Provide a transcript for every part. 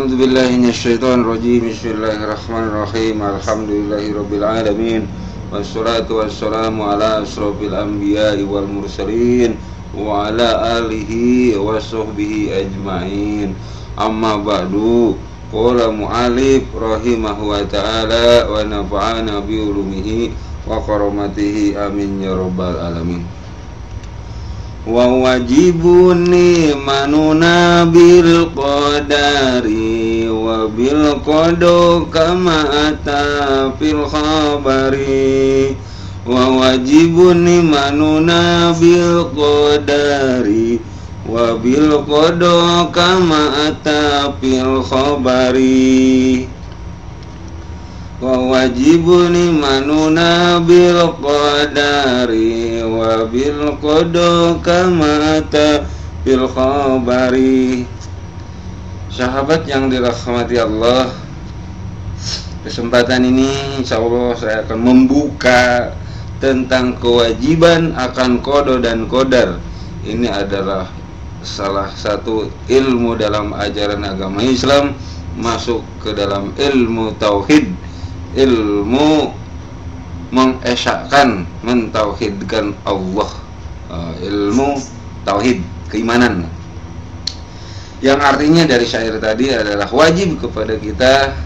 A'udzu billahi minasyaitonir rajim. Bismillahirrahmanirrahim. Alhamdulillahirabbil alamin. Wassalatu wassalamu ala asrofil anbiya'i wal mursalin wa ala alihi wa sahbihi ajma'in. Amma ba'du. Qala mu'alif rahimahu wa ta'ala wa nafa'ana bi ulumihi wa karamatihi amin ya rabbal alamin. Wa wajibun manuna bil qadari wa bil qada kama ata fil khabari. Wa wajibun manuna bil qadari wa bil qada kama ata fil khabari. Wa wajibun manuna bil qadari wa bil qada kama ata fil khabari. Sahabat yang dirahmati Allah, kesempatan ini insyaallah saya akan membuka tentang kewajiban akan qada dan qadar. Ini adalah salah satu ilmu dalam ajaran agama Islam, masuk ke dalam ilmu tauhid, ilmu mengesahkan, mentauhidkan Allah, ilmu tauhid, keimanan, yang artinya dari syair tadi adalah wajib kepada kita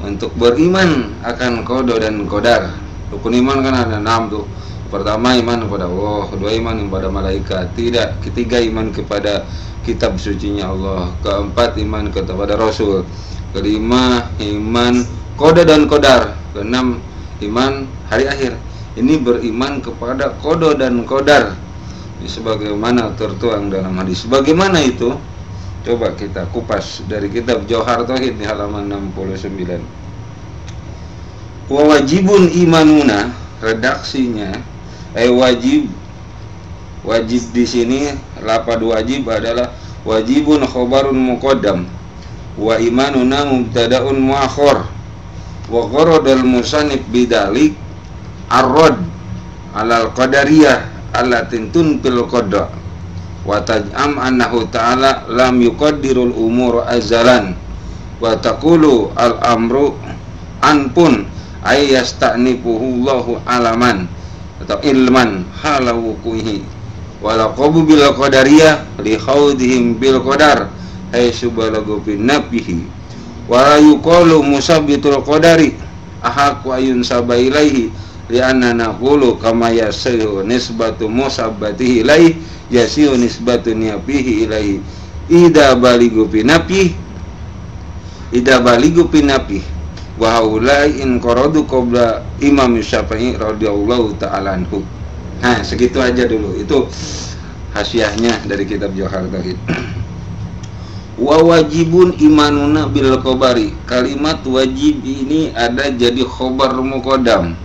untuk beriman akan qada dan qadar. Rukun iman kan ada 6 tuh. Pertama, iman kepada Allah. Kedua, iman kepada malaikat. Ketiga, iman kepada kitab sucinya Allah. Keempat, iman kepada Rasul. Kelima, iman qada dan qadar. Keenam, iman hari akhir. Ini beriman kepada qada dan qadar. Ini sebagaimana tertuang dalam hadis. Bagaimana itu? Coba kita kupas dari kitab Jauhar Tauhid di halaman 69. Wa wajibun imanuna, redaksinya wajib di sini lapad wajib adalah wajibun khobarun muqaddam wa imanuna mubtadaun muakhar. Wa gharadal musannif bidalik ar-rad alal qadariyah allatin tunfil qada wa taj'am annahu ta'ala lam yuqaddirul umur azalan wa taqulu al-amru anpun ay yasta'nifuhu Allahu alaman atau ilman halawukuhi walaqabu bil qadariyah li khawdihim bil qadar ay subalagu bin nabihi wa yuqalu musabbitul qadari ahaq wa yunsaba ilaihi li anna naqulu kama yasihu nisbatu musabbatihi ilaihi yasihu nisbatu niyabihi ilaihi ida baligu pinapi wa haulai in qaradu qabla Imam Syafi'i radhiyallahu ta'ala anhu. Nah, segitu aja dulu. Itu hasiahnya dari kitab Jauhar Tauhid. Wa wajibun imanuna bil khabari. Kalimat wajib ini ada jadi khobar muqaddam.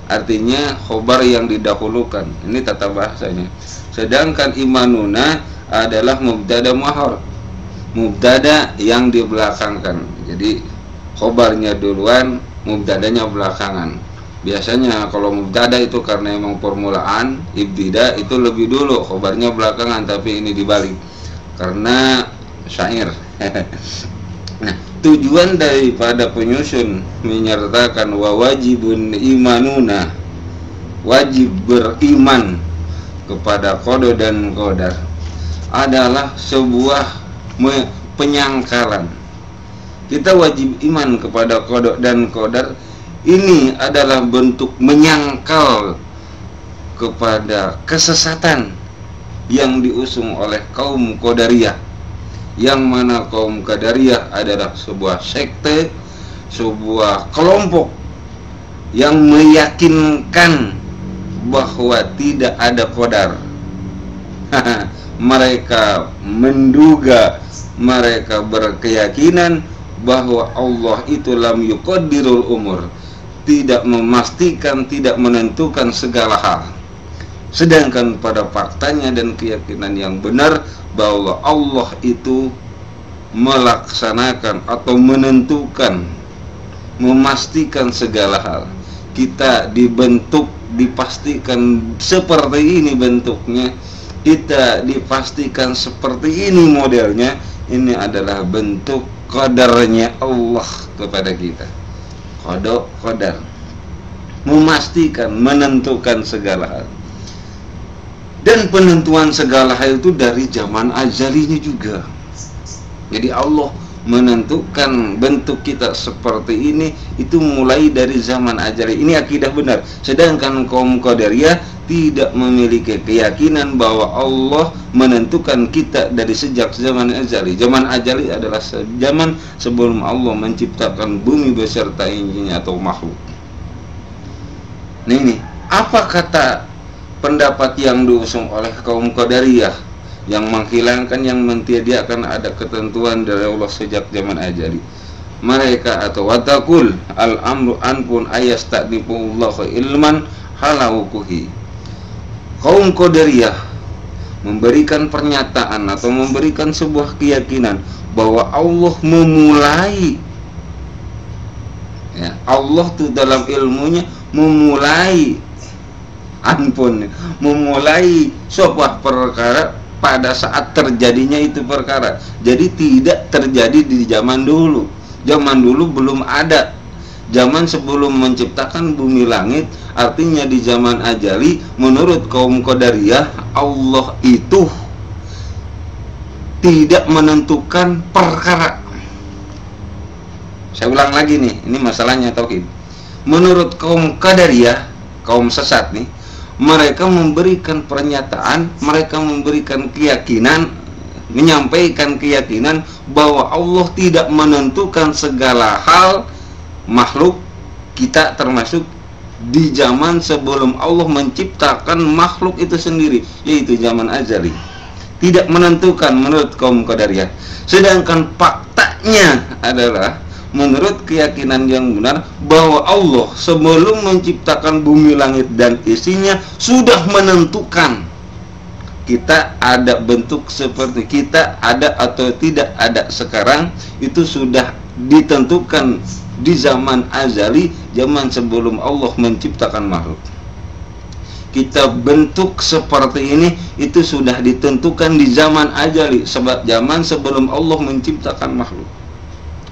Artinya khobar yang didahulukan. Ini tata bahasanya. Sedangkan imanuna adalah mubtada muakhar. Mubtada yang dibelakangkan. Jadi khobarnya duluan, mubtadanya belakangan. Biasanya kalau mubtada itu karena emang permulaan, ibtida itu lebih dulu, khobarnya belakangan, tapi ini dibalik karena syair. Nah, tujuan daripada penyusun menyertakan wa wajibun imanuna, wajib beriman kepada qada dan qadar, adalah sebuah penyangkalan. Kita wajib iman kepada qada dan qadar. Ini adalah bentuk menyangkal kepada kesesatan yang diusung oleh kaum qadariyah, yang mana kaum qadariyah adalah sebuah sekte, sebuah kelompok yang meyakinkan bahwa tidak ada qadar. Mereka menduga, mereka berkeyakinan bahwa Allah itu lam yuqaddirul umur, tidak memastikan, tidak menentukan segala hal. Sedangkan pada faktanya dan keyakinan yang benar bahwa Allah itu melaksanakan atau menentukan, memastikan segala hal. Kita dibentuk, dipastikan seperti ini bentuknya, kita dipastikan seperti ini modelnya. Ini adalah bentuk qadarnya Allah kepada kita. Qada, qadar, memastikan, menentukan segala hal. Dan penentuan segala hal itu dari zaman azalinya juga. Jadi Allah menentukan bentuk kita seperti ini itu mulai dari zaman azali. Ini akidah benar. Sedangkan kaum Qadariyah tidak memiliki keyakinan bahwa Allah menentukan kita dari sejak zaman azali. Zaman azali adalah zaman sebelum Allah menciptakan bumi beserta isinya atau makhluk. Nah, ini apa kata pendapat yang diusung oleh kaum Qadariyah yang menghilangkan, yang mentiadakan ada ketentuan dari Allah sejak zaman azali? Mereka atau watakul al-amru anpun ayastaqdifullahu ilman halaukuhi. Kaum Qadariyah memberikan pernyataan atau memberikan sebuah keyakinan bahwa Allah memulai, ya, Allah tuh dalam ilmunya memulai anpun, memulai sebuah perkara pada saat terjadinya itu perkara. Jadi tidak terjadi di zaman dulu. Zaman dulu belum ada. Zaman sebelum menciptakan bumi langit, artinya di zaman azali menurut kaum Qadariyah Allah itu tidak menentukan perkara. Saya ulang lagi nih, ini masalahnya tauhid. Menurut kaum Qadariyah, kaum sesat nih, mereka memberikan pernyataan, mereka memberikan keyakinan, menyampaikan keyakinan bahwa Allah tidak menentukan segala hal makhluk kita, termasuk di zaman sebelum Allah menciptakan makhluk itu sendiri, yaitu zaman azali. Tidak menentukan menurut kaum Qadariyah. Sedangkan faktanya adalah menurut keyakinan yang benar bahwa Allah sebelum menciptakan bumi langit dan isinya sudah menentukan kita ada bentuk seperti kita ada atau tidak ada sekarang, itu sudah ditentukan di zaman azali, zaman sebelum Allah menciptakan makhluk. Kita bentuk seperti ini itu sudah ditentukan di zaman azali, sebab zaman sebelum Allah menciptakan makhluk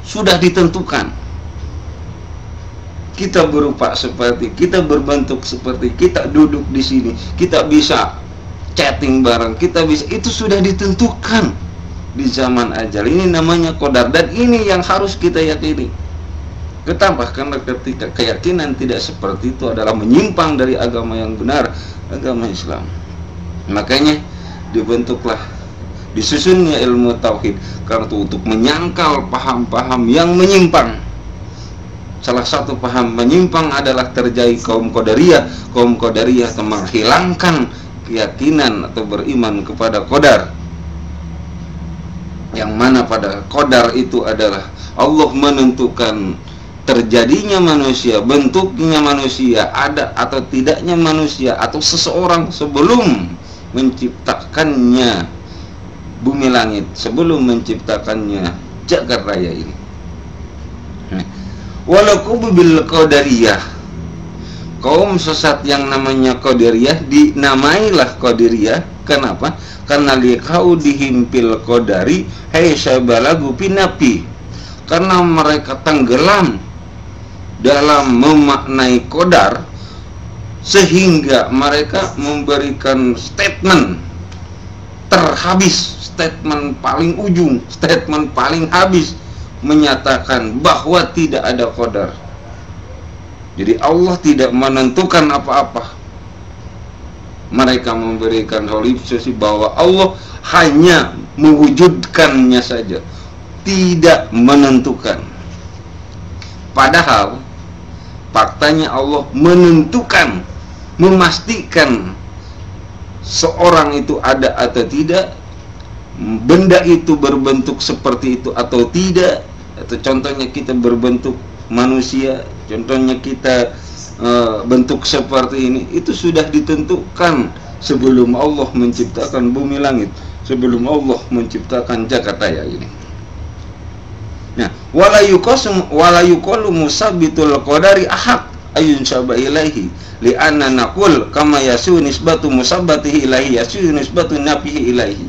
sudah ditentukan. Kita berupa seperti, kita berbentuk seperti, kita duduk di sini, kita bisa chatting bareng, kita bisa, itu sudah ditentukan di zaman ajal. Ini namanya qadar, dan ini yang harus kita yakini. Ketambah karena ketika keyakinan tidak seperti itu adalah menyimpang dari agama yang benar, agama Islam. Makanya dibentuklah, disusunnya ilmu tauhid karena itu untuk menyangkal paham-paham yang menyimpang. Salah satu paham menyimpang adalah terjadi kaum Qadariyah. Kaum Qadariyah menghilangkan keyakinan atau beriman kepada qadar, yang mana pada qadar itu adalah Allah menentukan terjadinya manusia, bentuknya manusia, ada atau tidaknya manusia atau seseorang sebelum menciptakannya bumi langit, sebelum menciptakannya jagat raya ini. Walau bil Qadariyah, kaum sesat yang namanya Qadariyah dinamailah Qadariyah. Kenapa? Karena liqaudihim fil qadari haitsu balagu pinapi, karena mereka tenggelam dalam memaknai qadar sehingga mereka memberikan statement terhabis, statement paling ujung, statement paling habis, menyatakan bahwa tidak ada qadar. Jadi Allah tidak menentukan apa-apa. Mereka memberikan solipsisi bahwa Allah hanya mewujudkannya saja, tidak menentukan. Padahal faktanya Allah menentukan, memastikan seorang itu ada atau tidak, benda itu berbentuk seperti itu atau tidak. Atau contohnya kita berbentuk manusia, contohnya kita bentuk seperti ini, itu sudah ditentukan sebelum Allah menciptakan bumi langit, sebelum Allah menciptakan jagat raya ini. Nah, wala yuqalu musabbitul qadari ahad ayun syaba ilaihi li anna naqul kama yasu nisbatu musabbatihi ilaihi yasu nisbatu nafihi ilaihi.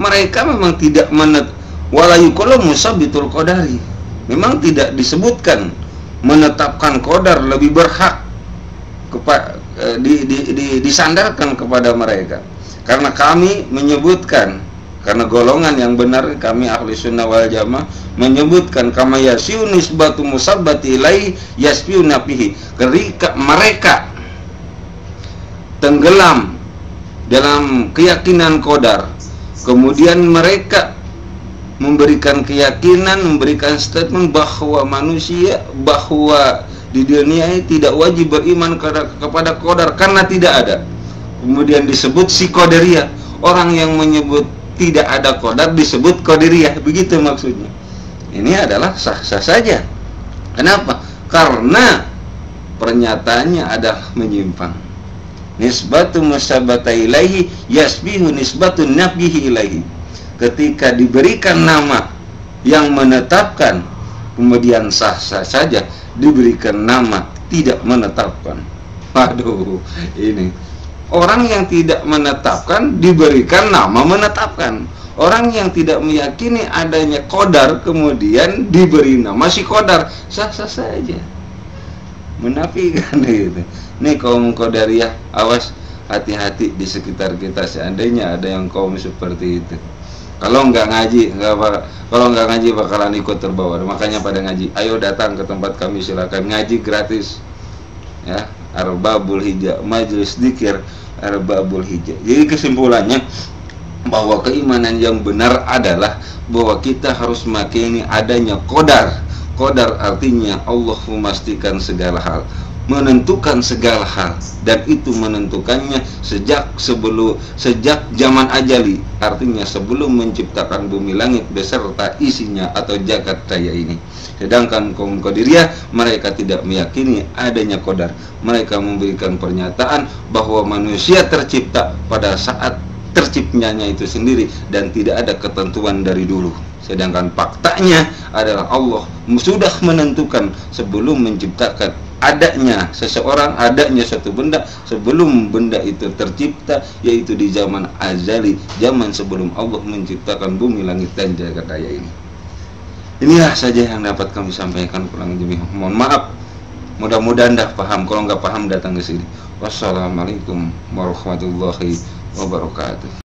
Mereka memang tidak Wala yuqalu musabbitul qadari. Memang tidak disebutkan menetapkan qadar lebih berhak disandarkan kepada mereka. Karena kami menyebutkan, karena golongan yang benar, kami ahli sunnah wal jamaah menyebutkan kama yasiu nisbatu musabbati ilai yasfiu nafihi, ketika mereka tenggelam dalam keyakinan qadar, kemudian mereka memberikan keyakinan, memberikan statement bahwa manusia, bahwa di dunia ini tidak wajib beriman kepada qadar karena tidak ada. Kemudian disebut si qadariyah. Orang yang menyebut tidak ada qadar disebut qadariyah, begitu maksudnya. Ini adalah sah-sah saja. Kenapa? Karena pernyataannya adalah menyimpang. Nisbatu musabbata ilaihi yasbihu nisbatu nafihi ilaihi. Ketika diberikan nama yang menetapkan, kemudian sah-sah saja diberikan nama tidak menetapkan. Waduh, ini orang yang tidak menetapkan diberikan nama menetapkan. Orang yang tidak meyakini adanya qadar kemudian diberi nama si qadar, sah-sah saja. Menafikan gitu. Nih kaum qadariyah, awas, hati-hati di sekitar kita seandainya ada yang kaum seperti itu. Kalau nggak ngaji, kalau nggak ngaji bakalan ikut terbawa. Makanya pada ngaji, ayo datang ke tempat kami, silakan ngaji gratis. Ya, Arbabul Hijjah, majelis dzikir Arbabul Hijjah. Jadi kesimpulannya bahwa keimanan yang benar adalah bahwa kita harus meyakini adanya qadar. Qadar artinya Allah memastikan segala hal, menentukan segala hal, dan itu menentukannya sejak zaman ajali, artinya sebelum menciptakan bumi langit beserta isinya atau jagat raya ini. Sedangkan kaum qadariyah, mereka tidak meyakini adanya qadar. Mereka memberikan pernyataan bahwa manusia tercipta pada saat terciptanya itu sendiri dan tidak ada ketentuan dari dulu. Sedangkan faktanya adalah Allah sudah menentukan sebelum menciptakan adanya seseorang, adanya suatu benda, sebelum benda itu tercipta, yaitu di zaman azali, zaman sebelum Allah menciptakan bumi, langit, dan jagat raya ini. Inilah saja yang dapat kami sampaikan, kurang lebih mohon maaf. Mudah-mudahan dah paham. Kalau nggak paham datang ke sini. Wassalamualaikum warahmatullahi wabarakatuh.